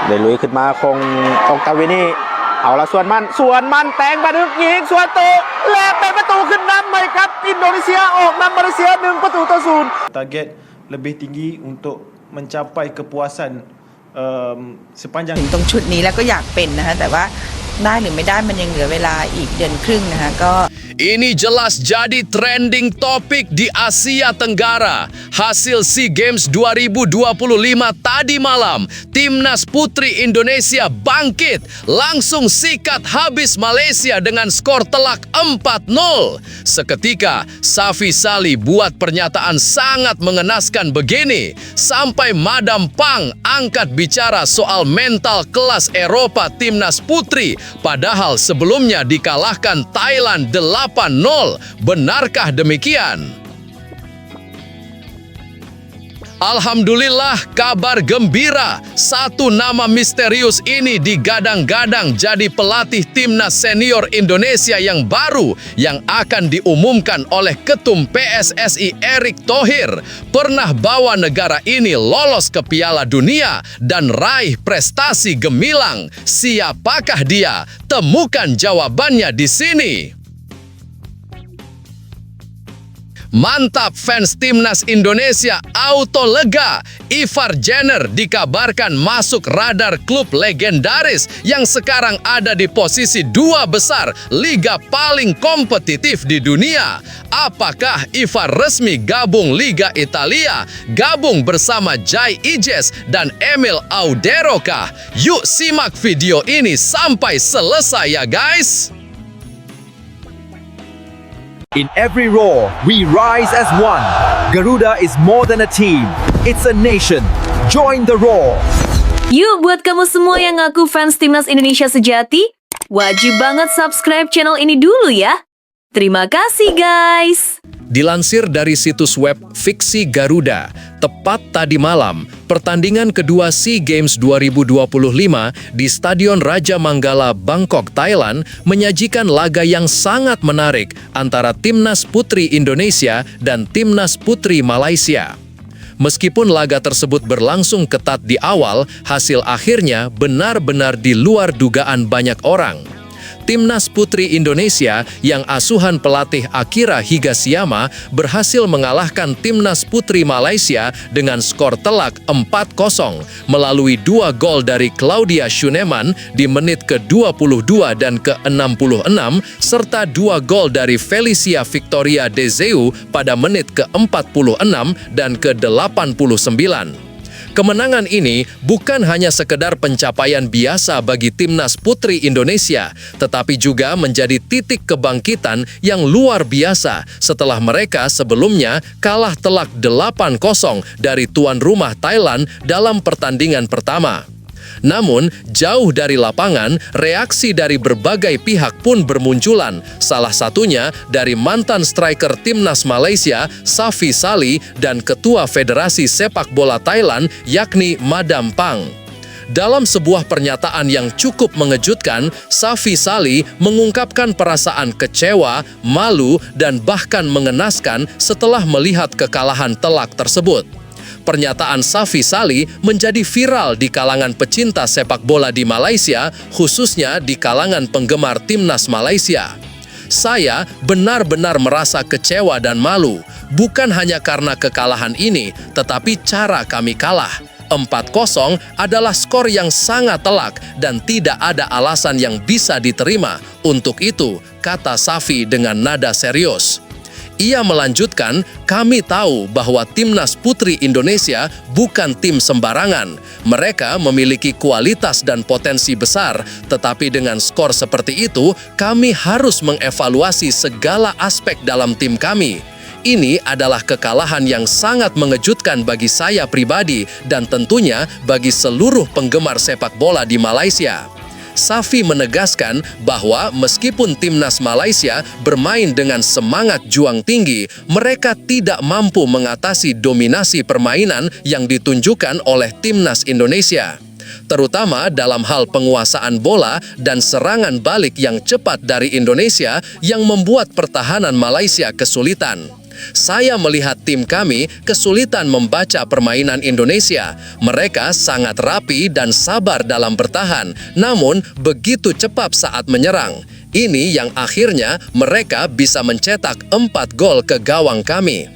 ได้ลุยขึ้นมาคงออกตาวินี่เอาละส่วนมันแตงบาดึกยิงส่วนโตและเป็นประตูขึ้นนำไหมครับอินโดนีเซียออกนำมาเลเซีย1-0 target lebih tinggi untuk mencapai kepuasan sepanjang ถึงตรงชุดนี้แล้วก็อยากเป็นนะคะแต่ว่าได้หรือไม่ได้มันยังเหลือเวลาอีกเดือนครึ่งนะคะก็ Ini jelas jadi trending topik di Asia Tenggara. Hasil SEA Games 2025 tadi malam, Timnas Putri Indonesia bangkit, langsung sikat habis Malaysia dengan skor telak 4-0. Seketika, Safi Salih buat pernyataan sangat mengenaskan begini, sampai Madam Pang angkat bicara soal mental kelas Eropa Timnas Putri, padahal sebelumnya dikalahkan Thailand 8-0. Benarkah demikian? Alhamdulillah, kabar gembira. Satu nama misterius ini digadang-gadang jadi pelatih timnas senior Indonesia yang baru yang akan diumumkan oleh Ketum PSSI Erick Thohir. Pernah bawa negara ini lolos ke Piala Dunia dan raih prestasi gemilang. Siapakah dia? Temukan jawabannya di sini. Mantap fans timnas Indonesia, auto lega. Ivar Jenner dikabarkan masuk radar klub legendaris yang sekarang ada di posisi 2 besar liga paling kompetitif di dunia. Apakah Ivar resmi gabung Liga Italia, gabung bersama Jai Ijes dan Emil Audero kah? Yuk simak video ini sampai selesai ya guys. In every roar, we rise as one. Garuda is more than a team. It's a nation. Join the roar. Yuk buat kamu semua yang ngaku fans Timnas Indonesia sejati, wajib banget subscribe channel ini dulu ya. Terima kasih guys. Dilansir dari situs web Fiksi Garuda, tepat tadi malam, pertandingan kedua SEA Games 2025 di Stadion Raja Manggala, Bangkok, Thailand menyajikan laga yang sangat menarik antara Timnas Putri Indonesia dan Timnas Putri Malaysia. Meskipun laga tersebut berlangsung ketat di awal, hasil akhirnya benar-benar di luar dugaan banyak orang. Timnas Putri Indonesia yang asuhan pelatih Akira Higashiyama berhasil mengalahkan Timnas Putri Malaysia dengan skor telak 4-0 melalui 2 gol dari Claudia Schuneman di menit ke-22 dan ke-66 serta 2 gol dari Felicia Victoria Dezeu pada menit ke-46 dan ke-89. Kemenangan ini bukan hanya sekedar pencapaian biasa bagi Timnas Putri Indonesia, tetapi juga menjadi titik kebangkitan yang luar biasa setelah mereka sebelumnya kalah telak 8-0 dari tuan rumah Thailand dalam pertandingan pertama. Namun, jauh dari lapangan, reaksi dari berbagai pihak pun bermunculan, salah satunya dari mantan striker Timnas Malaysia, Safi Salih, dan Ketua Federasi Sepak Bola Thailand, yakni Madam Pang. Dalam sebuah pernyataan yang cukup mengejutkan, Safi Salih mengungkapkan perasaan kecewa, malu, dan bahkan mengenaskan setelah melihat kekalahan telak tersebut. Pernyataan Safi Salih menjadi viral di kalangan pecinta sepak bola di Malaysia, khususnya di kalangan penggemar Timnas Malaysia. Saya benar-benar merasa kecewa dan malu, bukan hanya karena kekalahan ini, tetapi cara kami kalah. 4-0 adalah skor yang sangat telak dan tidak ada alasan yang bisa diterima. Untuk itu, kata Safi dengan nada serius. Ia melanjutkan, kami tahu bahwa Timnas Putri Indonesia bukan tim sembarangan. Mereka memiliki kualitas dan potensi besar, tetapi dengan skor seperti itu, kami harus mengevaluasi segala aspek dalam tim kami. Ini adalah kekalahan yang sangat mengejutkan bagi saya pribadi dan tentunya bagi seluruh penggemar sepak bola di Malaysia. Safi menegaskan bahwa meskipun Timnas Malaysia bermain dengan semangat juang tinggi, mereka tidak mampu mengatasi dominasi permainan yang ditunjukkan oleh Timnas Indonesia, terutama dalam hal penguasaan bola dan serangan balik yang cepat dari Indonesia yang membuat pertahanan Malaysia kesulitan. Saya melihat tim kami kesulitan membaca permainan Indonesia. Mereka sangat rapi dan sabar dalam bertahan, namun begitu cepat saat menyerang. Ini yang akhirnya mereka bisa mencetak 4 gol ke gawang kami.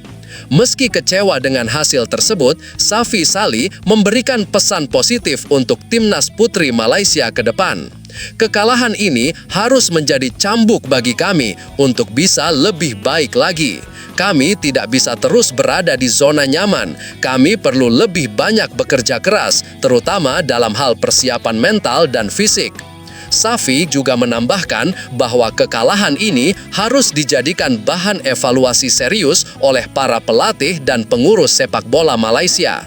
Meski kecewa dengan hasil tersebut, Safi Salih memberikan pesan positif untuk timnas putri Malaysia ke depan. Kekalahan ini harus menjadi cambuk bagi kami untuk bisa lebih baik lagi. Kami tidak bisa terus berada di zona nyaman. Kami perlu lebih banyak bekerja keras, terutama dalam hal persiapan mental dan fisik. Safi juga menambahkan bahwa kekalahan ini harus dijadikan bahan evaluasi serius oleh para pelatih dan pengurus sepak bola Malaysia.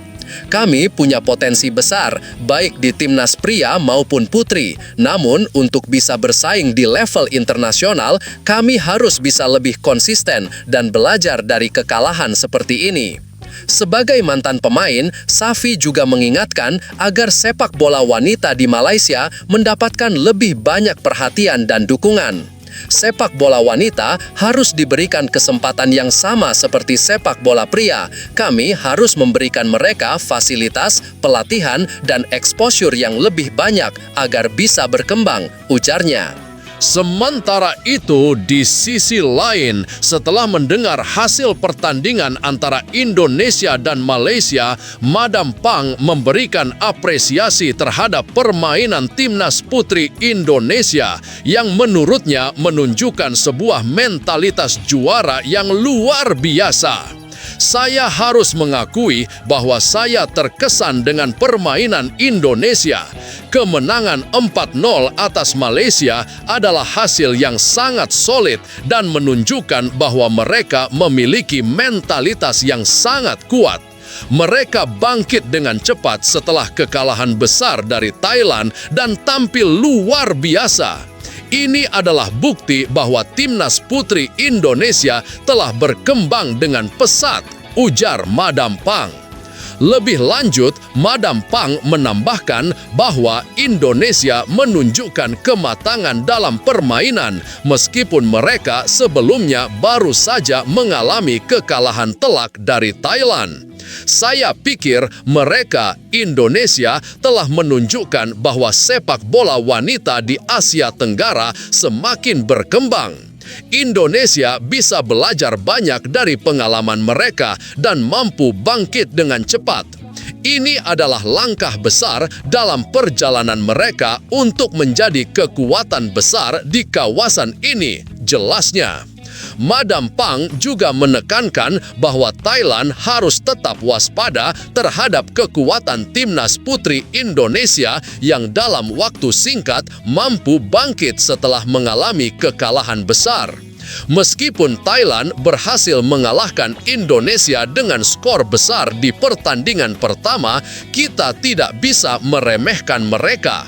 Kami punya potensi besar, baik di timnas pria maupun putri. Namun, untuk bisa bersaing di level internasional, kami harus bisa lebih konsisten dan belajar dari kekalahan seperti ini. Sebagai mantan pemain, Safi juga mengingatkan agar sepak bola wanita di Malaysia mendapatkan lebih banyak perhatian dan dukungan. Sepak bola wanita harus diberikan kesempatan yang sama seperti sepak bola pria. Kami harus memberikan mereka fasilitas, pelatihan, dan exposure yang lebih banyak agar bisa berkembang, ujarnya. Sementara itu, di sisi lain, setelah mendengar hasil pertandingan antara Indonesia dan Malaysia, Madam Pang memberikan apresiasi terhadap permainan timnas putri Indonesia yang menurutnya menunjukkan sebuah mentalitas juara yang luar biasa. Saya harus mengakui bahwa saya terkesan dengan permainan Indonesia. Kemenangan 4-0 atas Malaysia adalah hasil yang sangat solid dan menunjukkan bahwa mereka memiliki mentalitas yang sangat kuat. Mereka bangkit dengan cepat setelah kekalahan besar dari Thailand dan tampil luar biasa. Ini adalah bukti bahwa timnas putri Indonesia telah berkembang dengan pesat, ujar Madam Pang. Lebih lanjut, Madam Pang menambahkan bahwa Indonesia menunjukkan kematangan dalam permainan meskipun mereka sebelumnya baru saja mengalami kekalahan telak dari Thailand. Saya pikir mereka, Indonesia, telah menunjukkan bahwa sepak bola wanita di Asia Tenggara semakin berkembang. Indonesia bisa belajar banyak dari pengalaman mereka dan mampu bangkit dengan cepat. Ini adalah langkah besar dalam perjalanan mereka untuk menjadi kekuatan besar di kawasan ini, jelasnya. Madam Pang juga menekankan bahwa Thailand harus tetap waspada terhadap kekuatan timnas putri Indonesia yang dalam waktu singkat mampu bangkit setelah mengalami kekalahan besar. Meskipun Thailand berhasil mengalahkan Indonesia dengan skor besar di pertandingan pertama, kita tidak bisa meremehkan mereka.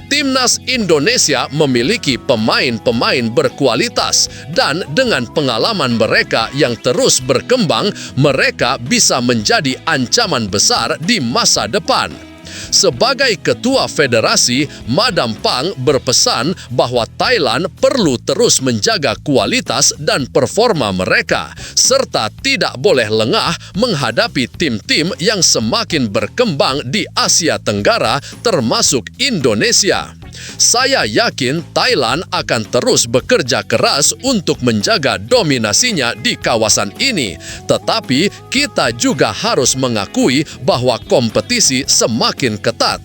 Timnas Indonesia memiliki pemain-pemain berkualitas dan dengan pengalaman mereka yang terus berkembang, mereka bisa menjadi ancaman besar di masa depan. Sebagai ketua federasi, Madam Pang berpesan bahwa Thailand perlu terus menjaga kualitas dan performa mereka, serta tidak boleh lengah menghadapi tim-tim yang semakin berkembang di Asia Tenggara, termasuk Indonesia. Saya yakin Thailand akan terus bekerja keras untuk menjaga dominasinya di kawasan ini. Tetapi kita juga harus mengakui bahwa kompetisi semakin ketat.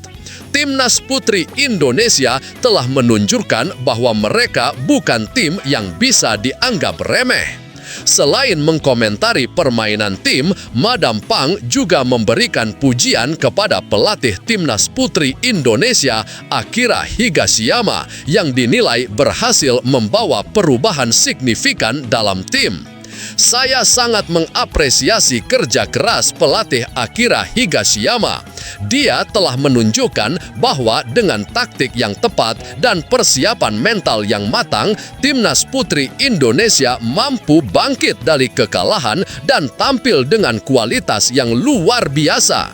Timnas putri Indonesia telah menunjukkan bahwa mereka bukan tim yang bisa dianggap remeh. Selain mengkomentari permainan tim, Madam Pang juga memberikan pujian kepada pelatih timnas putri Indonesia, Akira Higashiyama, yang dinilai berhasil membawa perubahan signifikan dalam tim. Saya sangat mengapresiasi kerja keras pelatih Akira Higashiyama. Dia telah menunjukkan bahwa dengan taktik yang tepat dan persiapan mental yang matang, timnas putri Indonesia mampu bangkit dari kekalahan dan tampil dengan kualitas yang luar biasa.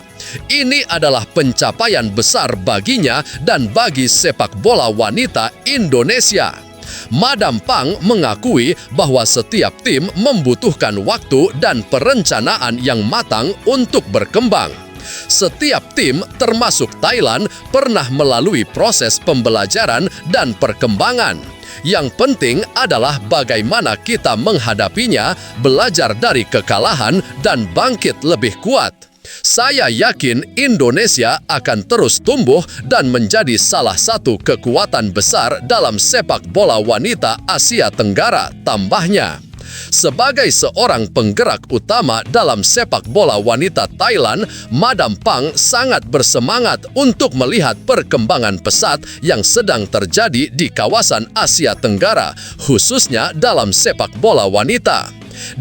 Ini adalah pencapaian besar baginya dan bagi sepak bola wanita Indonesia. Madam Pang mengakui bahwa setiap tim membutuhkan waktu dan perencanaan yang matang untuk berkembang. Setiap tim, termasuk Thailand, pernah melalui proses pembelajaran dan perkembangan. Yang penting adalah bagaimana kita menghadapinya, belajar dari kekalahan, dan bangkit lebih kuat. Saya yakin Indonesia akan terus tumbuh dan menjadi salah satu kekuatan besar dalam sepak bola wanita Asia Tenggara, tambahnya. Sebagai seorang penggerak utama dalam sepak bola wanita Thailand, Madam Pang sangat bersemangat untuk melihat perkembangan pesat yang sedang terjadi di kawasan Asia Tenggara, khususnya dalam sepak bola wanita.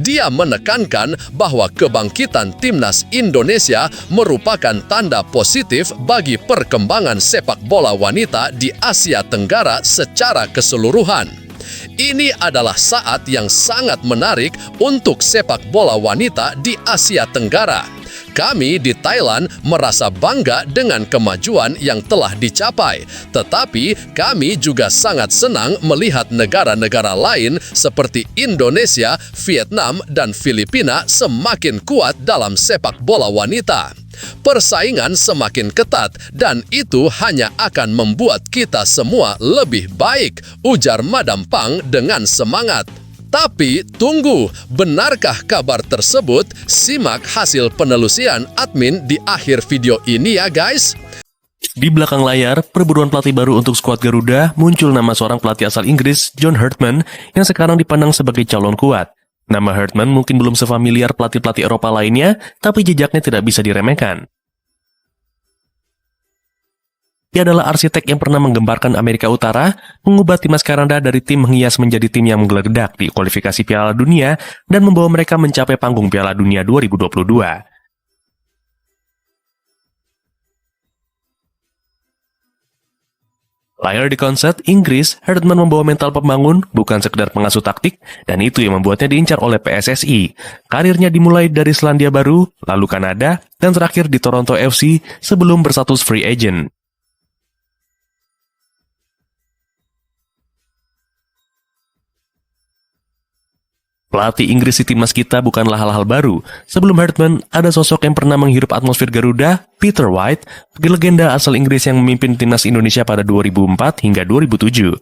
Dia menekankan bahwa kebangkitan timnas Indonesia merupakan tanda positif bagi perkembangan sepak bola wanita di Asia Tenggara secara keseluruhan. Ini adalah saat yang sangat menarik untuk sepak bola wanita di Asia Tenggara. Kami di Thailand merasa bangga dengan kemajuan yang telah dicapai, tetapi kami juga sangat senang melihat negara-negara lain seperti Indonesia, Vietnam, dan Filipina semakin kuat dalam sepak bola wanita. Persaingan semakin ketat dan itu hanya akan membuat kita semua lebih baik, ujar Madam Pang dengan semangat. Tapi tunggu, benarkah kabar tersebut? Simak hasil penelusuran admin di akhir video ini ya guys. Di belakang layar, perburuan pelatih baru untuk skuad Garuda muncul nama seorang pelatih asal Inggris, John Herdman, yang sekarang dipandang sebagai calon kuat. Nama Herdman mungkin belum sefamiliar pelatih-pelatih Eropa lainnya, tapi jejaknya tidak bisa diremehkan. Dia adalah arsitek yang pernah menggemparkan Amerika Utara, mengubah timnas Kanada dari tim menghias menjadi tim yang menggeledak di kualifikasi Piala Dunia, dan membawa mereka mencapai panggung Piala Dunia 2022. Lahir di Consett, Inggris, Herdman membawa mental pembangun, bukan sekedar pengasuh taktik, dan itu yang membuatnya diincar oleh PSSI. Karirnya dimulai dari Selandia Baru, lalu Kanada, dan terakhir di Toronto FC sebelum berstatus free agent. Pelatih Inggris di timnas kita bukanlah hal-hal baru. Sebelum Herdman, ada sosok yang pernah menghirup atmosfer Garuda, Peter White, legenda asal Inggris yang memimpin timnas Indonesia pada 2004 hingga 2007.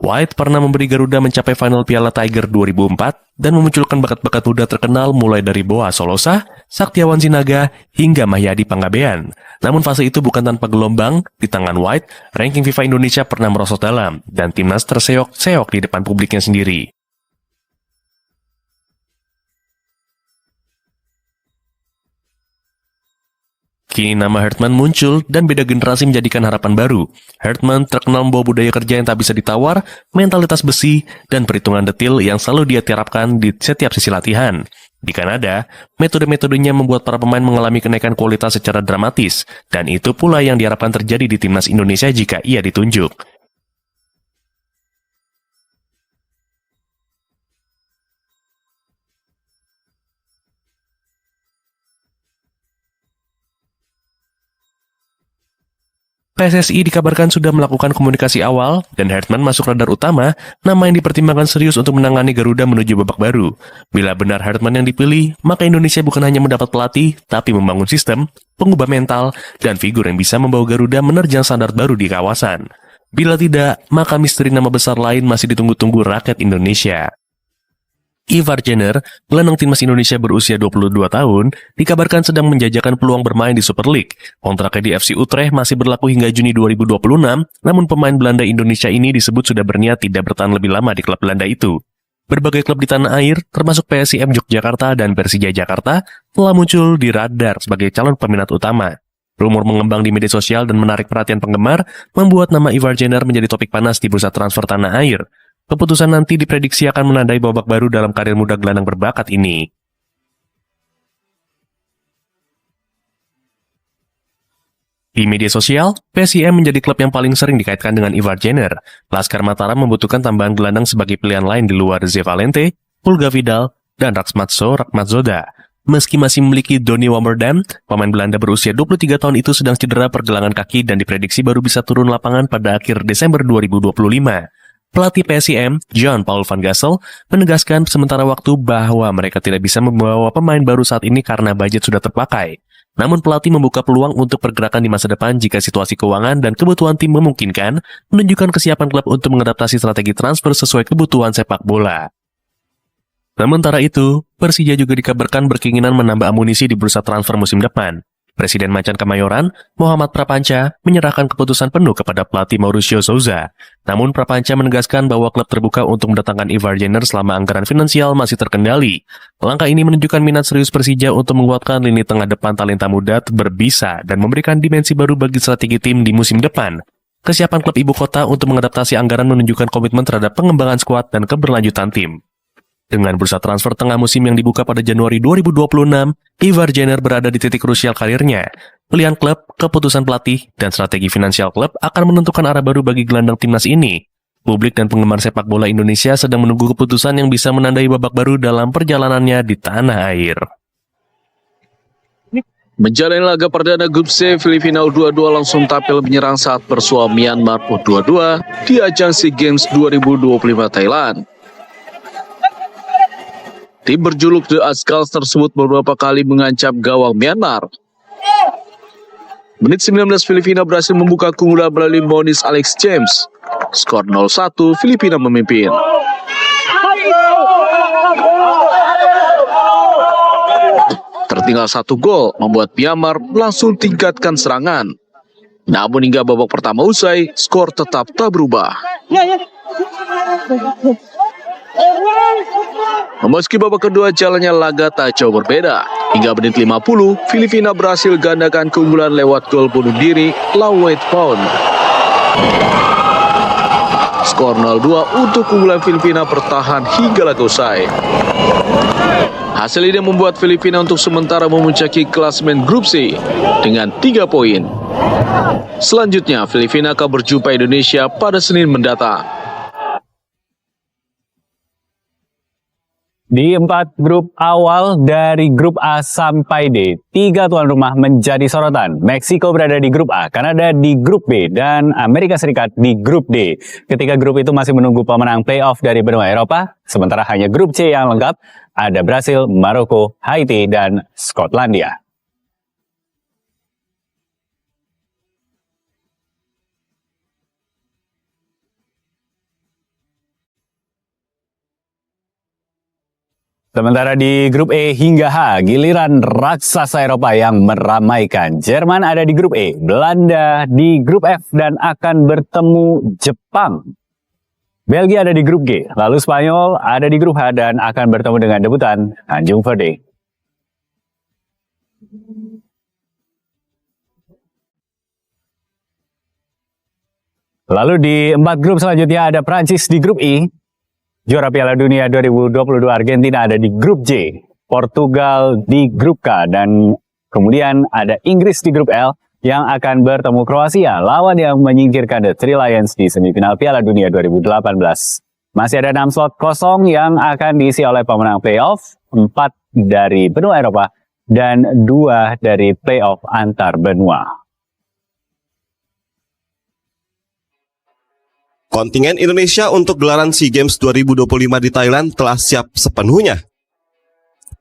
White pernah memberi Garuda mencapai final Piala Tiger 2004 dan memunculkan bakat-bakat muda terkenal mulai dari Boa Solosa, Saktiawan Sinaga, hingga Mahyadi Panggabean. Namun fase itu bukan tanpa gelombang. Di tangan White, ranking FIFA Indonesia pernah merosot dalam dan timnas terseok-seok di depan publiknya sendiri. Kini nama Herdman muncul dan beda generasi menjadikan harapan baru. Herdman terkenal membawa budaya kerja yang tak bisa ditawar, mentalitas besi, dan perhitungan detil yang selalu dia terapkan di setiap sisi latihan. Di Kanada, metode-metodenya membuat para pemain mengalami kenaikan kualitas secara dramatis, dan itu pula yang diharapkan terjadi di timnas Indonesia jika ia ditunjuk. PSSI dikabarkan sudah melakukan komunikasi awal dan Herdman masuk radar utama, nama yang dipertimbangkan serius untuk menangani Garuda menuju babak baru. Bila benar Herdman yang dipilih, maka Indonesia bukan hanya mendapat pelatih, tapi membangun sistem, pengubah mental, dan figur yang bisa membawa Garuda menerjang standar baru di kawasan. Bila tidak, maka misteri nama besar lain masih ditunggu-tunggu rakyat Indonesia. Ivar Jenner, gelandang timnas Indonesia berusia 22 tahun, dikabarkan sedang menjajakan peluang bermain di Super League. Kontraknya di FC Utrecht masih berlaku hingga Juni 2026, namun pemain Belanda Indonesia ini disebut sudah berniat tidak bertahan lebih lama di klub Belanda itu. Berbagai klub di tanah air, termasuk PSIM Yogyakarta dan Persija Jakarta, telah muncul di radar sebagai calon peminat utama. Rumor mengembang di media sosial dan menarik perhatian penggemar, membuat nama Ivar Jenner menjadi topik panas di bursa transfer tanah air. Keputusan nanti diprediksi akan menandai babak baru dalam karir muda gelandang berbakat ini. Di media sosial, PSIM menjadi klub yang paling sering dikaitkan dengan Ivar Jenner. Laskar Mataram membutuhkan tambahan gelandang sebagai pilihan lain di luar Ze Valente, Pulga Vidal, dan Raksmatso Rakmatzoda. Meski masih memiliki Donny Wammerdam, pemain Belanda berusia 23 tahun itu sedang cedera pergelangan kaki dan diprediksi baru bisa turun lapangan pada akhir Desember 2025. Pelatih PSIM, John Paul van Gassel, menegaskan sementara waktu bahwa mereka tidak bisa membawa pemain baru saat ini karena budget sudah terpakai. Namun pelatih membuka peluang untuk pergerakan di masa depan jika situasi keuangan dan kebutuhan tim memungkinkan, menunjukkan kesiapan klub untuk mengadaptasi strategi transfer sesuai kebutuhan sepak bola. Sementara itu, Persija juga dikabarkan berkeinginan menambah amunisi di bursa transfer musim depan. Presiden Macan Kemayoran, Muhammad Prapanca, menyerahkan keputusan penuh kepada pelatih Mauricio Souza. Namun Prapanca menegaskan bahwa klub terbuka untuk mendatangkan Ivar Jenner selama anggaran finansial masih terkendali. Langkah ini menunjukkan minat serius Persija untuk menguatkan lini tengah depan talenta muda berbisa dan memberikan dimensi baru bagi strategi tim di musim depan. Kesiapan klub ibu kota untuk mengadaptasi anggaran menunjukkan komitmen terhadap pengembangan skuad dan keberlanjutan tim. Dengan bursa transfer tengah musim yang dibuka pada Januari 2026, Ivar Jenner berada di titik krusial karirnya. Pilihan klub, keputusan pelatih, dan strategi finansial klub akan menentukan arah baru bagi gelandang timnas ini. Publik dan penggemar sepak bola Indonesia sedang menunggu keputusan yang bisa menandai babak baru dalam perjalanannya di tanah air. Menjalani laga perdana grup C, Filipina U22 langsung tampil menyerang saat bersuah Myanmar U22 di ajang SEA Games 2025 Thailand. Tim berjuluk The Ascals tersebut beberapa kali mengancam gawang Myanmar. Menit 19 Filipina berhasil membuka keunggulan melalui Monis Alex James. Skor 0-1, Filipina memimpin. Tertinggal 1 gol membuat Myanmar langsung tingkatkan serangan. Namun hingga babak pertama usai, skor tetap tak berubah. Meski babak kedua jalannya laga tak jauh berbeda. Hingga menit 50, Filipina berhasil gandakan keunggulan lewat gol bunuh diri Lawet Pound. Skor 0-2 untuk keunggulan Filipina bertahan hingga laga usai. Hasil ini membuat Filipina untuk sementara memuncaki klasemen grup C dengan 3 poin. Selanjutnya, Filipina akan berjumpa Indonesia pada Senin mendatang. Di 4 grup awal dari grup A sampai D, 3 tuan rumah menjadi sorotan. Meksiko berada di grup A, Kanada di grup B, dan Amerika Serikat di grup D. Ketiga grup itu masih menunggu pemenang playoff dari benua Eropa, sementara hanya grup C yang lengkap, ada Brasil, Maroko, Haiti, dan Skotlandia. Sementara di grup E hingga H, giliran raksasa Eropa yang meramaikan. Jerman ada di grup E, Belanda di grup F dan akan bertemu Jepang. Belgia ada di grup G, lalu Spanyol ada di grup H dan akan bertemu dengan debutan Tanjung Verde. Lalu di 4 grup selanjutnya ada Prancis di grup I. Juara Piala Dunia 2022 Argentina ada di grup J, Portugal di grup K, dan kemudian ada Inggris di grup L yang akan bertemu Kroasia, lawan yang menyingkirkan The Three Lions di semifinal Piala Dunia 2018. Masih ada 6 slot kosong yang akan diisi oleh pemenang playoff, 4 dari benua Eropa dan 2 dari playoff antar benua. Kontingen Indonesia untuk gelaran SEA Games 2025 di Thailand telah siap sepenuhnya.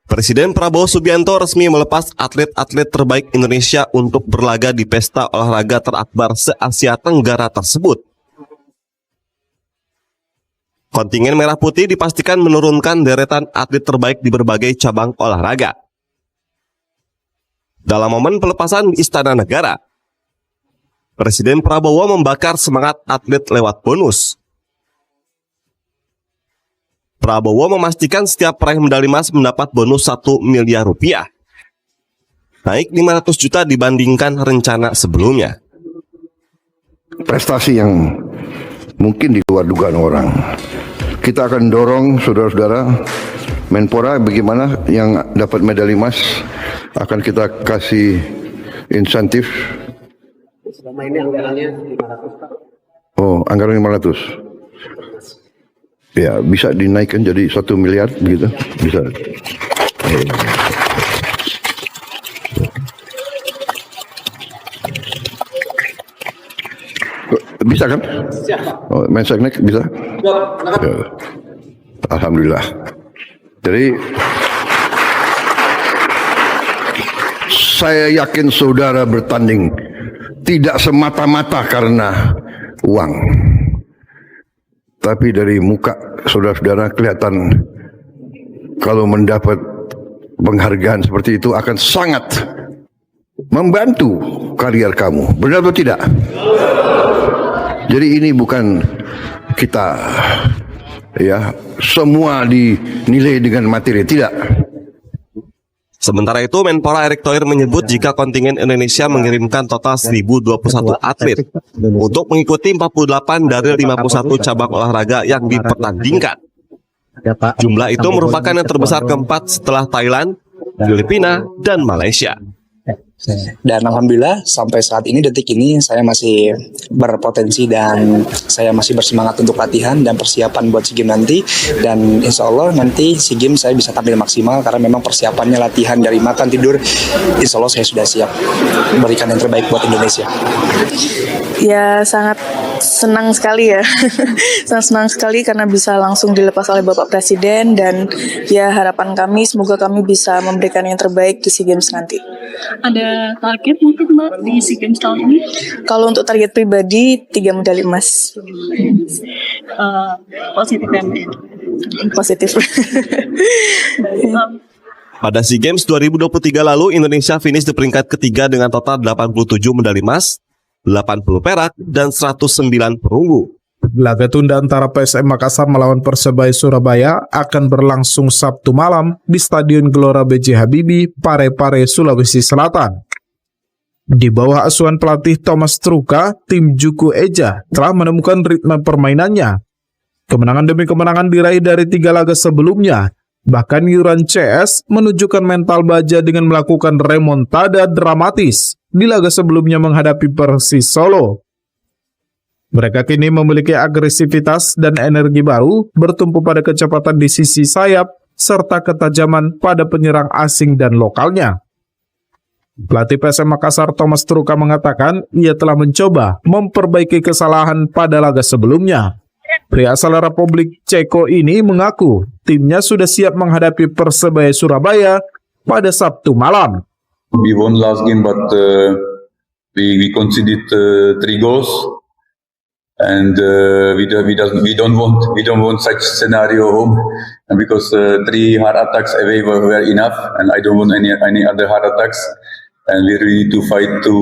Presiden Prabowo Subianto resmi melepas atlet-atlet terbaik Indonesia untuk berlaga di pesta olahraga terakbar se-Asia Tenggara tersebut. Kontingen Merah Putih dipastikan menurunkan deretan atlet terbaik di berbagai cabang olahraga. Dalam momen pelepasan di Istana Negara, Presiden Prabowo membakar semangat atlet lewat bonus. Prabowo memastikan setiap peraih medali emas mendapat bonus 1 miliar rupiah. Naik 500 juta dibandingkan rencana sebelumnya. Prestasi yang mungkin di luar dugaan orang. Kita akan dorong saudara-saudara Menpora bagaimana yang dapat medali emas akan kita kasih insentif. Selama ini anggarannya 500 Pak. Oh, anggaran 500. Ya, bisa dinaikkan jadi 1 miliar begitu. Bisa. Bisa kan? Oh, Menseknek bisa? Ya. Alhamdulillah. Jadi saya yakin saudara bertanding tidak semata-mata karena uang, tapi dari muka saudara-saudara kelihatan kalau mendapat penghargaan seperti itu akan sangat membantu karier kamu. Benar atau tidak? Jadi ini bukan kita ya semua dinilai dengan materi, tidak. Sementara itu, Menpora Erick Thohir menyebut jika kontingen Indonesia mengirimkan total 1.021 atlet untuk mengikuti 48 dari 51 cabang olahraga yang dipertandingkan. Jumlah itu merupakan yang terbesar keempat setelah Thailand, Filipina, dan Malaysia. Dan alhamdulillah sampai saat ini, detik ini, saya masih berpotensi dan saya masih bersemangat untuk latihan dan persiapan buat SEA Games nanti. Dan insya Allah nanti SEA Games saya bisa tampil maksimal karena memang persiapannya latihan dari makan tidur, insya Allah saya sudah siap berikan yang terbaik buat Indonesia. Ya sangat senang sekali ya, sangat senang sekali karena bisa langsung dilepas oleh Bapak Presiden dan ya harapan kami semoga kami bisa memberikan yang terbaik di SEA Games nanti. Ada target mungkin Mbak di SEA Games tahun ini? Kalau untuk target pribadi 3 medali emas. Positif ya? Positif. Pada SEA Games 2023 lalu, Indonesia finish di peringkat ketiga dengan total 87 medali emas, 80 perak, dan 109 perunggu. Laga tunda antara PSM Makassar melawan Persebaya Surabaya akan berlangsung Sabtu malam di Stadion Gelora B.J. Habibie, Parepare, Sulawesi Selatan. Di bawah asuhan pelatih Thomas Truka, tim Juku Eja telah menemukan ritme permainannya. Kemenangan demi kemenangan diraih dari 3 laga sebelumnya. Bahkan Yuran CS menunjukkan mental baja dengan melakukan remontada dramatis di laga sebelumnya menghadapi Persis Solo. Mereka kini memiliki agresivitas dan energi baru bertumpu pada kecepatan di sisi sayap serta ketajaman pada penyerang asing dan lokalnya. Pelatih PSM Makassar Thomas Truka mengatakan ia telah mencoba memperbaiki kesalahan pada laga sebelumnya. Pria asal Republik Ceko ini mengaku timnya sudah siap menghadapi Persebaya Surabaya pada Sabtu malam. We won last game but we conceded 3 goals. And we don't want such scenario home, and because 3 hard attacks away were enough, and I don't want any other hard attacks, and we really need to fight to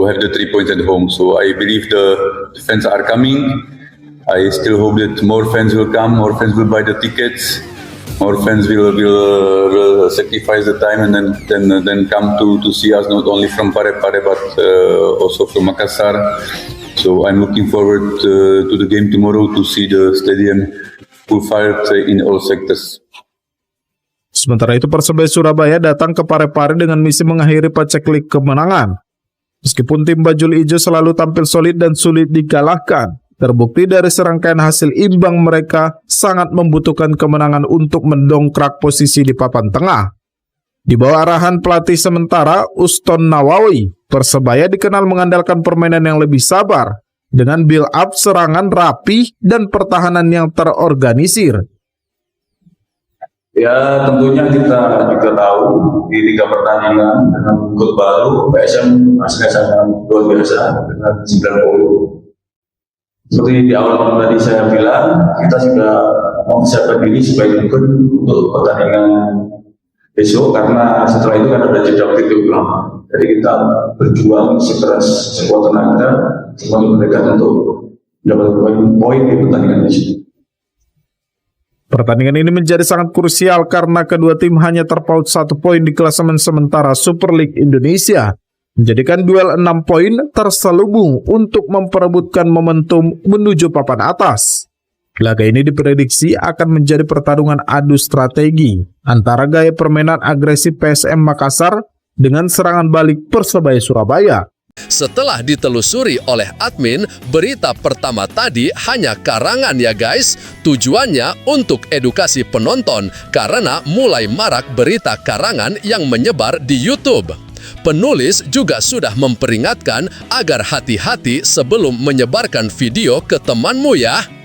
have the 3 points at home. So I believe the fans are coming. I still hope that more fans will come, more fans will buy the tickets, more fans will sacrifice the time and then come to see us not only from Parepare but also from Makassar. So I'm looking forward to the game tomorrow to see the stadium full fired in all sectors. Sementara itu Persebaya Surabaya datang ke Parepare dengan misi mengakhiri paceklik kemenangan. Meskipun tim bajul ijo selalu tampil solid dan sulit dikalahkan, terbukti dari serangkaian hasil imbang mereka sangat membutuhkan kemenangan untuk mendongkrak posisi di papan tengah. Di bawah arahan pelatih sementara Uston Nawawi, Persebaya dikenal mengandalkan permainan yang lebih sabar dengan build up serangan rapi dan pertahanan yang terorganisir. Ya tentunya kita juga tahu di 3 pertandingan dengan gol baru PSM hasilnya sangat luar biasa dengan 9 poin. Seperti di awal tadi saya bilang, kita sudah mempersiapkan diri sebaik mungkin untuk pertandingan besok karena setelah itu kan ada jeda waktu lama. Jadi kita berjuang sekeras sekuat tenaga untuk mendekat untuk mendapatkan poin di pertandingan besok. Pertandingan ini menjadi sangat krusial karena kedua tim hanya terpaut 1 poin di klasemen sementara Super League Indonesia, menjadikan duel 6 poin terselubung untuk memperebutkan momentum menuju papan atas. Laga ini diprediksi akan menjadi pertarungan adu strategi antara gaya permainan agresif PSM Makassar dengan serangan balik Persebaya Surabaya. Setelah ditelusuri oleh admin, berita pertama tadi hanya karangan ya guys. Tujuannya untuk edukasi penonton karena mulai marak berita karangan yang menyebar di YouTube. Penulis juga sudah memperingatkan agar hati-hati sebelum menyebarkan video ke temanmu ya.